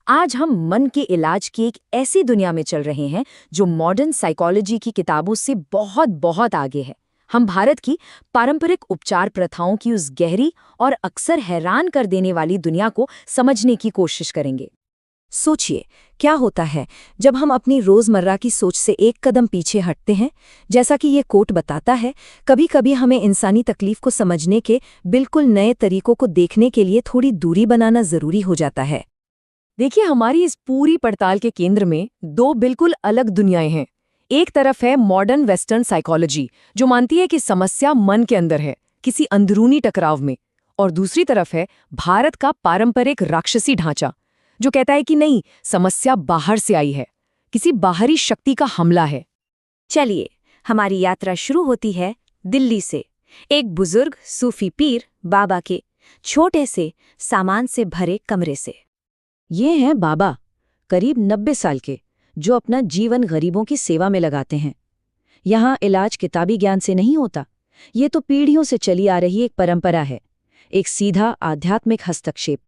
आज हम मन के इलाज की एक ऐसी दुनिया में चल रहे हैं जो मॉडर्न साइकोलॉजी की किताबों से बहुत बहुत आगे है। हम भारत की पारंपरिक उपचार प्रथाओं की उस गहरी और अक्सर हैरान कर देने वाली दुनिया को समझने की कोशिश करेंगे। सोचिए, क्या होता है जब हम अपनी रोजमर्रा की सोच से एक कदम पीछे हटते हैं। जैसा कि ये कोट बताता है, कभी कभी हमें इंसानी तकलीफ को समझने के बिल्कुल नए तरीकों को देखने के लिए थोड़ी दूरी बनाना जरूरी हो जाता है। देखिए, हमारी इस पूरी पड़ताल के केंद्र में दो बिल्कुल अलग दुनियाएं हैं। एक तरफ है मॉडर्न वेस्टर्न साइकोलॉजी, जो मानती है कि समस्या मन के अंदर है, किसी अंदरूनी टकराव में। और दूसरी तरफ है भारत का पारंपरिक राक्षसी ढांचा, जो कहता है कि नहीं, समस्या बाहर से आई है, किसी बाहरी शक्ति का हमला है। चलिए, हमारी यात्रा शुरू होती है दिल्ली से, एक बुजुर्ग सूफी पीर बाबा के छोटे से सामान से भरे कमरे से। ये हैं बाबा, करीब 90 साल के, जो अपना जीवन गरीबों की सेवा में लगाते हैं। यहाँ इलाज किताबी ज्ञान से नहीं होता, ये तो पीढ़ियों से चली आ रही एक परंपरा है, एक सीधा आध्यात्मिक हस्तक्षेप।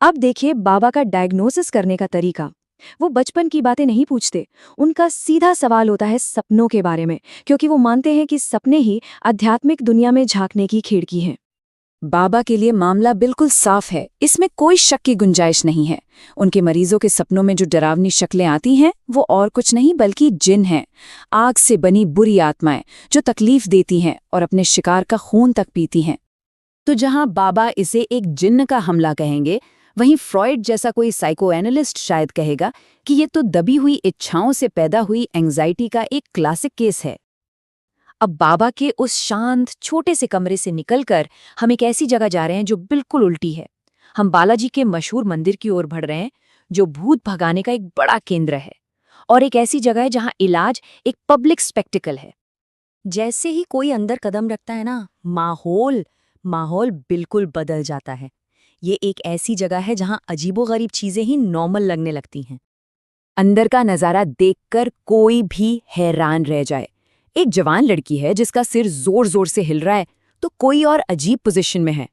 अब देखिए बाबा का डायग्नोसिस करने का तरीका। वो बचपन की बातें नहीं पूछते, उनका सीधा सवाल होता है सपनों के बारे में, क्योंकि वो मानते हैं कि सपने ही आध्यात्मिक दुनिया में झांकने की खिड़की हैं। बाबा के लिए मामला बिल्कुल साफ है, इसमें कोई शक की गुंजाइश नहीं है। उनके मरीजों के सपनों में जो डरावनी शक्लें आती हैं वो और कुछ नहीं बल्कि जिन हैं, आग से बनी बुरी आत्माएं जो तकलीफ देती हैं और अपने शिकार का खून तक पीती हैं। तो जहां बाबा इसे एक जिन्न का हमला कहेंगे, वहीं फ्रॉइड जैसा कोई साइको एनालिस्ट शायद कहेगा कि ये तो दबी हुई इच्छाओं से पैदा हुई एंग्जाइटी का एक क्लासिक केस है। अब बाबा के उस शांत छोटे से कमरे से निकलकर हम एक ऐसी जगह जा रहे हैं जो बिल्कुल उल्टी है। हम बालाजी के मशहूर मंदिर की ओर बढ़ रहे हैं, जो भूत भगाने का एक बड़ा केंद्र है, और एक ऐसी जगह है जहां इलाज एक पब्लिक स्पेक्टिकल है। जैसे ही कोई अंदर कदम रखता है ना, माहौल बिल्कुल बदल जाता है। ये एक ऐसी जगह है जहां अजीबोगरीब चीजें ही नॉर्मल लगने लगती हैं। अंदर का नजारा देखकर कोई भी हैरान रह जाए। एक जवान लड़की है जिसका सिर जोर जोर से हिल रहा है, तो कोई और अजीब पोजीशन में है।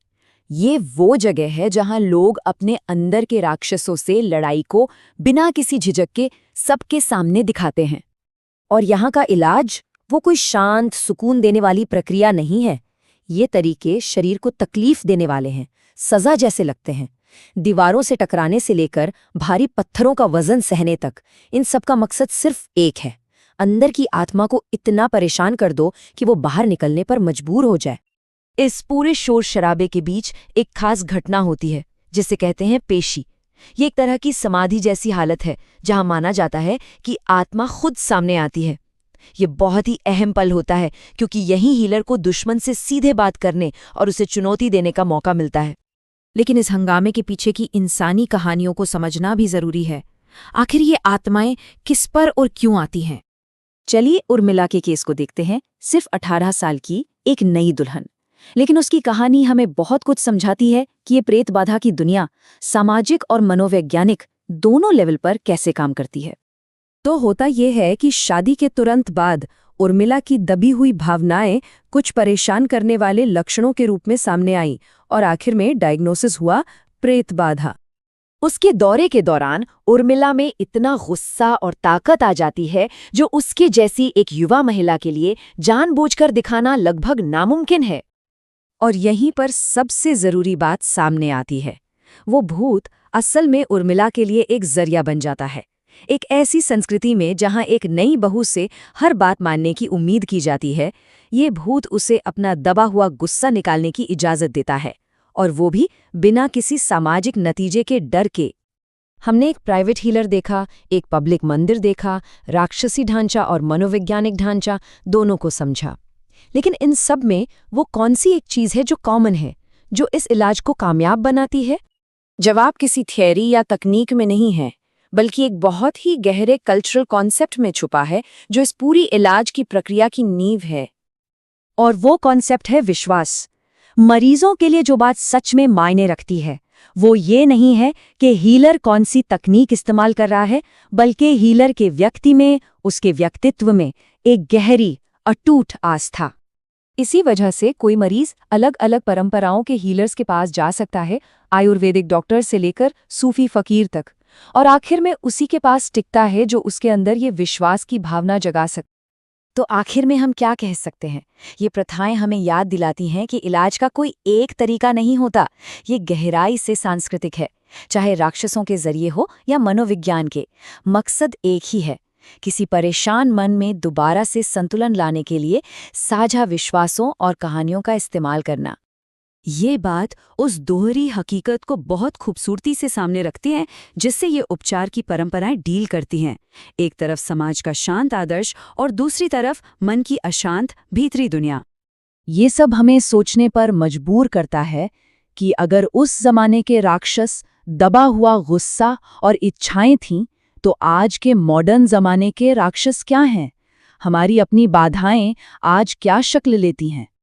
ये वो जगह है जहां लोग अपने अंदर के राक्षसों से लड़ाई को बिना किसी झिझक के सबके सामने दिखाते हैं। और यहाँ का इलाज वो कोई शांत सुकून देने वाली प्रक्रिया नहीं है। ये तरीके शरीर को तकलीफ देने वाले हैं, सजा जैसे लगते हैं। दीवारों से टकराने से लेकर भारी पत्थरों का वजन सहने तक, इन सब का मकसद सिर्फ एक है, अंदर की आत्मा को इतना परेशान कर दो कि वो बाहर निकलने पर मजबूर हो जाए। इस पूरे शोर शराबे के बीच एक खास घटना होती है, जिसे कहते हैं पेशी। ये एक तरह की समाधि जैसी हालत है जहां माना जाता है कि आत्मा खुद सामने आती है। ये बहुत ही अहम पल होता है, क्योंकि यही हीलर को दुश्मन से सीधे बात करने और उसे चुनौती देने का मौका मिलता है। लेकिन इस हंगामे के पीछे की इंसानी कहानियों को समझना भी जरूरी है। आखिर ये आत्माएं किस पर और क्यों आती हैं? चलिए उर्मिला के केस को देखते हैं। सिर्फ 18 साल की एक नई दुल्हन, लेकिन उसकी कहानी हमें बहुत कुछ समझाती है कि ये प्रेत बाधा की दुनिया सामाजिक और मनोवैज्ञानिक दोनों लेवल पर कैसे काम करती है। तो होता ये है कि शादी के तुरंत बाद उर्मिला की दबी हुई भावनाएं कुछ परेशान करने वाले लक्षणों के रूप में सामने आईं और आखिर में डायग्नोसिस हुआ प्रेत बाधा। उसके दौरे के दौरान उर्मिला में इतना गुस्सा और ताकत आ जाती है जो उसके जैसी एक युवा महिला के लिए जानबूझकर दिखाना लगभग नामुमकिन है। और यहीं पर सबसे जरूरी बात सामने आती है। वो भूत असल में उर्मिला के लिए एक जरिया बन जाता है। एक ऐसी संस्कृति में जहां एक नई बहू से हर बात मानने की उम्मीद की जाती है, ये भूत उसे अपना दबा हुआ गुस्सा निकालने की इजाजत देता है, और वो भी बिना किसी सामाजिक नतीजे के डर के। हमने एक प्राइवेट हीलर देखा, एक पब्लिक मंदिर देखा, राक्षसी ढांचा और मनोवैज्ञानिक ढांचा, दोनों को समझा। लेकिन इन सब में वो कौन सी एक चीज़ है जो कॉमन है, जो इस इलाज को कामयाब बनाती है? जवाब किसी थियरी या तकनीक में नहीं है, बल्कि एक बहुत ही गहरे कल्चरल कॉन्सेप्ट में छुपा है, जो इस पूरी इलाज की प्रक्रिया की नींव है। और वो कॉन्सेप्ट है विश्वास। मरीजों के लिए जो बात सच में मायने रखती है, वो ये नहीं है कि हीलर कौन सी तकनीक इस्तेमाल कर रहा है, बल्कि हीलर के व्यक्ति में, उसके व्यक्तित्व में एक गहरी अटूट आस्था। इसी वजह से कोई मरीज अलग अलग परंपराओं के हीलर्स के पास जा सकता है, आयुर्वेदिक डॉक्टर से लेकर सूफी फकीर तक। और आखिर में उसी के पास टिकता है जो उसके अंदर ये विश्वास की भावना जगा सकता। तो आखिर में हम क्या कह सकते हैं? ये प्रथाएं हमें याद दिलाती हैं कि इलाज का कोई एक तरीका नहीं होता। ये गहराई से सांस्कृतिक है, चाहे राक्षसों के जरिए हो या मनोविज्ञान के। मकसद एक ही है, किसी परेशान मन में दोबारा से संतुलन लाने के लिए साझा विश्वासों और कहानियों का इस्तेमाल करना। ये बात उस दोहरी हकीकत को बहुत खूबसूरती से सामने रखती है जिससे ये उपचार की परंपराएं डील करती हैं। एक तरफ समाज का शांत आदर्श और दूसरी तरफ मन की अशांत भीतरी दुनिया। ये सब हमें सोचने पर मजबूर करता है कि अगर उस जमाने के राक्षस दबा हुआ गुस्सा और इच्छाएं थीं, तो आज के मॉडर्न जमाने के राक्षस क्या हैं? हमारी अपनी बाधाएं आज क्या शक्ल लेती हैं?